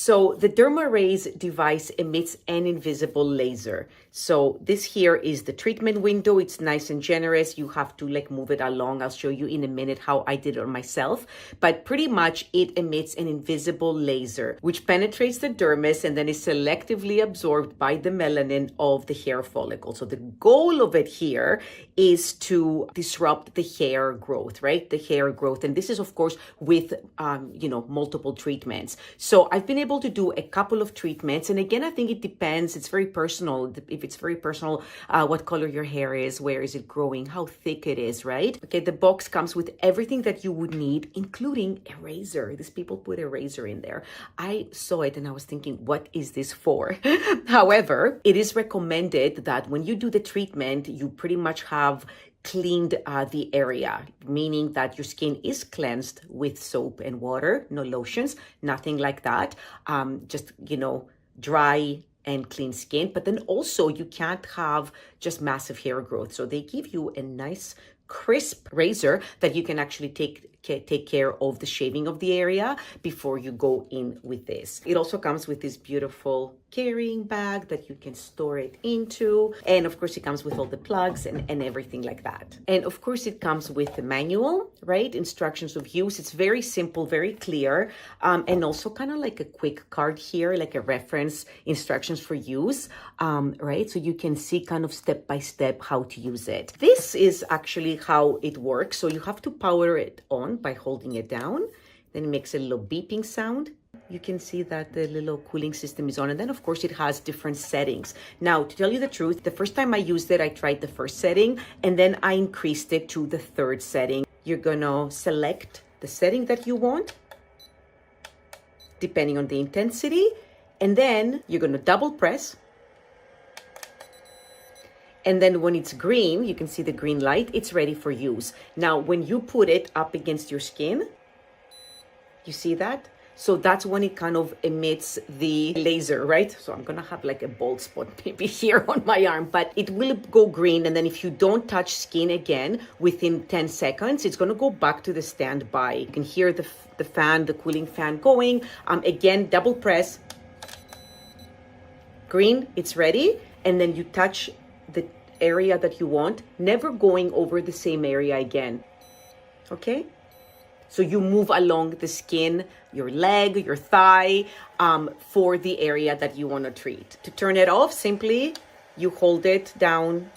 So the DermRays device emits an invisible laser. So this here is the treatment window. It's nice and generous. You have to like move it along. I'll show you in a minute how I did it on myself. But pretty much it emits an invisible laser, which penetrates the dermis and then is selectively absorbed by the melanin of the hair follicle. So the goal of it here is to disrupt the hair growth, right? The hair growth. And this is, of course, with, multiple treatments. So I've been able to do a couple of treatments. And again, I think it depends. It's very personal. If it's very personal, what color your hair is, where is it growing, how thick it is, right? Okay, the box comes with everything that you would need, including a razor. These people put a razor in there. I saw it and I was thinking, what is this for? However, it is recommended that when you do the treatment, you pretty much have cleaned the area, meaning that your skin is cleansed with soap and water, no lotions, nothing like that. Just, dry and clean skin. But then also you can't have just massive hair growth. So they give you a nice crisp razor that you can actually take care of the shaving of the area before you go in with this. It also comes with this beautiful carrying bag that you can store it into. And of course, it comes with all the plugs and everything like that. And of course, it comes with the manual, right? Instructions of use. It's very simple, very clear. And also kind of like a quick card here, like a reference instructions for use, right? So you can see kind of step by step how to use it. This is actually how it works. So you have to power it on by holding it down. Then it makes a little beeping sound. You can see that the little cooling system is on. And then, of course, it has different settings. Now, to tell you the truth, the first time I used it, I tried the first setting, and then I increased it to the third setting. You're going to select the setting that you want, depending on the intensity. And then you're going to double press. And then when it's green, you can see the green light, it's ready for use. Now, when you put it up against your skin, you see that? So that's when it kind of emits the laser, right? So I'm gonna have like a bald spot maybe here on my arm, but it will go green. And then if you don't touch skin again, within 10 seconds, it's gonna go back to the standby. You can hear the fan, the cooling fan going. Again, double press, green, it's ready. And then you touch the area that you want, never going over the same area again, okay? So you move along the skin, your leg, your thigh, for the area that you want to treat. To turn it off, simply you hold it down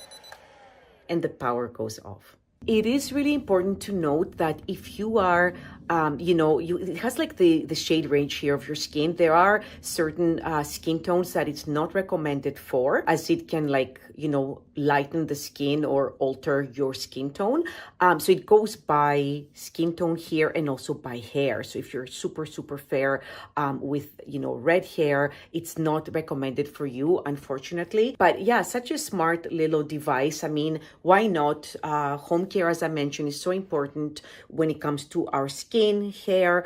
and the power goes off. It is really important to note that if you are, it has like the shade range here of your skin. There are certain skin tones that it's not recommended for, as it can lighten the skin or alter your skin tone. So it goes by skin tone here and also by hair. So if you're super, super fair with, red hair, it's not recommended for you, unfortunately. But yeah, such a smart little device. I mean, why not? Home care, as I mentioned, is so important when it comes to our skin, hair,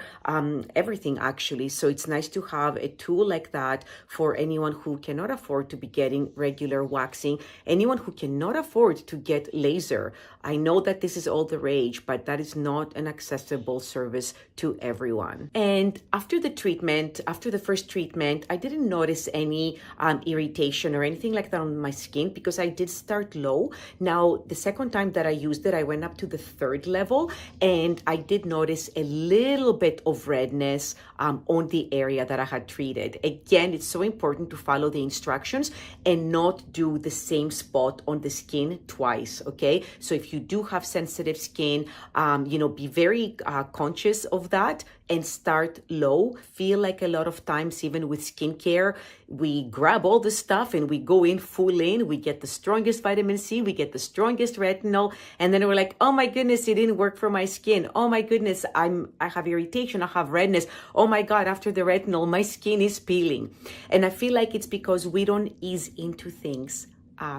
everything actually. So it's nice to have a tool like that for anyone who cannot afford to be getting regular waxing, anyone who cannot afford to get laser. I know that this is all the rage, but that is not an accessible service to everyone. And after the first treatment, I didn't notice any irritation or anything like that on my skin because I did start low. Now, the second time that I used it, I went up to the third level and I did notice a little bit of redness on the area that I had treated. Again, it's so important to follow the instructions and not do the same spot on the skin twice, okay? So if you do have sensitive skin, be very conscious of that and start low. Feel like a lot of times, even with skincare, we grab all the stuff and we go in full in. We get the strongest vitamin C, we get the strongest retinol, and then we're like, oh my goodness, it didn't work for my skin. Oh my goodness, I have irritation, I have redness. Oh my God, after the retinol, my skin is peeling. And I feel like it's because we don't ease into things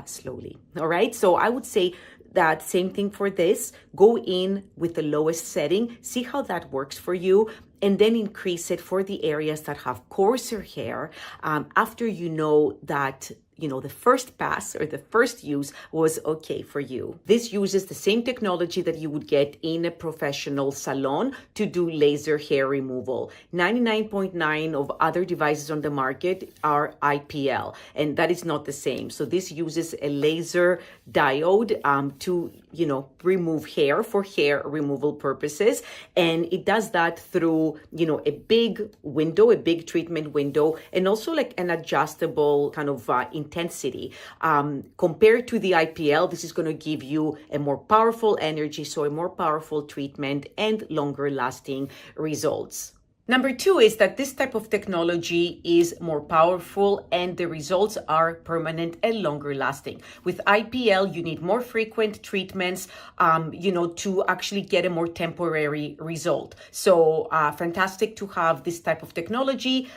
slowly. All right. So I would say that same thing for this. Go in with the lowest setting, see how that works for you, and then increase it for the areas that have coarser hair after you know that the first pass or the first use was okay for you. This uses the same technology that you would get in a professional salon to do laser hair removal. 99.9% of other devices on the market are IPL, and that is not the same. So this uses a laser diode to remove hair for hair removal purposes. And it does that through, a big window, a big treatment window, and also like an adjustable kind of intensity. Compared to the IPL, this is going to give you a more powerful energy, so a more powerful treatment and longer lasting results. Number 2 is that this type of technology is more powerful and the results are permanent and longer lasting. With IPL, you need more frequent treatments, to actually get a more temporary result. So fantastic to have this type of technology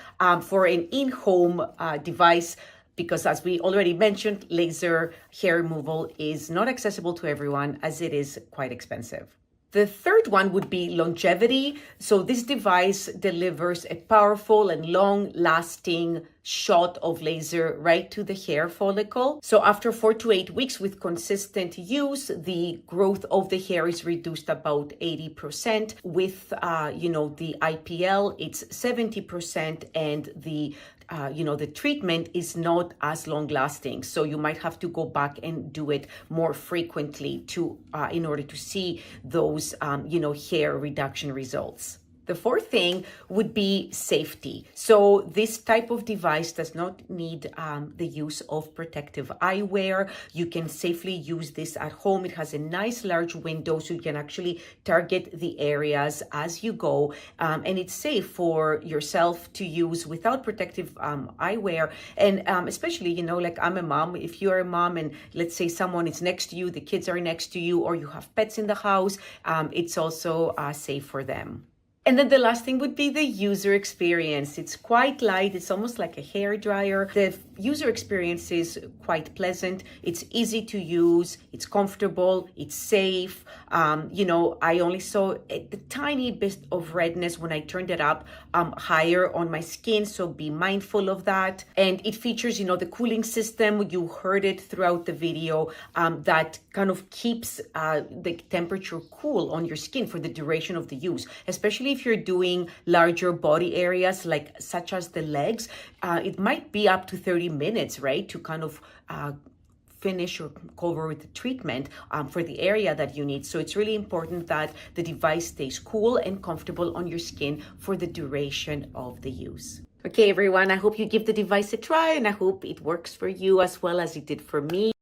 for an in-home device, because as we already mentioned, laser hair removal is not accessible to everyone as it is quite expensive. The third one would be longevity. So this device delivers a powerful and long-lasting shot of laser right to the hair follicle. So after 4 to 8 weeks with consistent use, the growth of the hair is reduced about 80%. With, the IPL, it's 70%, and the treatment is not as long lasting. So you might have to go back and do it more frequently in order to see those, hair reduction results. The fourth thing would be safety. So this type of device does not need the use of protective eyewear. You can safely use this at home. It has a nice large window, so you can actually target the areas as you go. And it's safe for yourself to use without protective eyewear. And especially, like I'm a mom. If you're a mom and let's say someone is next to you, the kids are next to you, or you have pets in the house, it's also safe for them. And then the last thing would be the user experience. It's quite light. It's almost like a hair dryer. The user experience is quite pleasant. It's easy to use. It's comfortable. It's safe. I only saw a tiny bit of redness when I turned it up higher on my skin. So be mindful of that. And it features, the cooling system. You heard it throughout the video that kind of keeps the temperature cool on your skin for the duration of the use, especially if you're doing larger body areas such as the legs. It might be up to 30 minutes, right, to kind of finish or cover with the treatment for the area that you need. So it's really important that the device stays cool and comfortable on your skin for the duration of the use. Okay, everyone, I hope you give the device a try, and I hope it works for you as well as it did for me.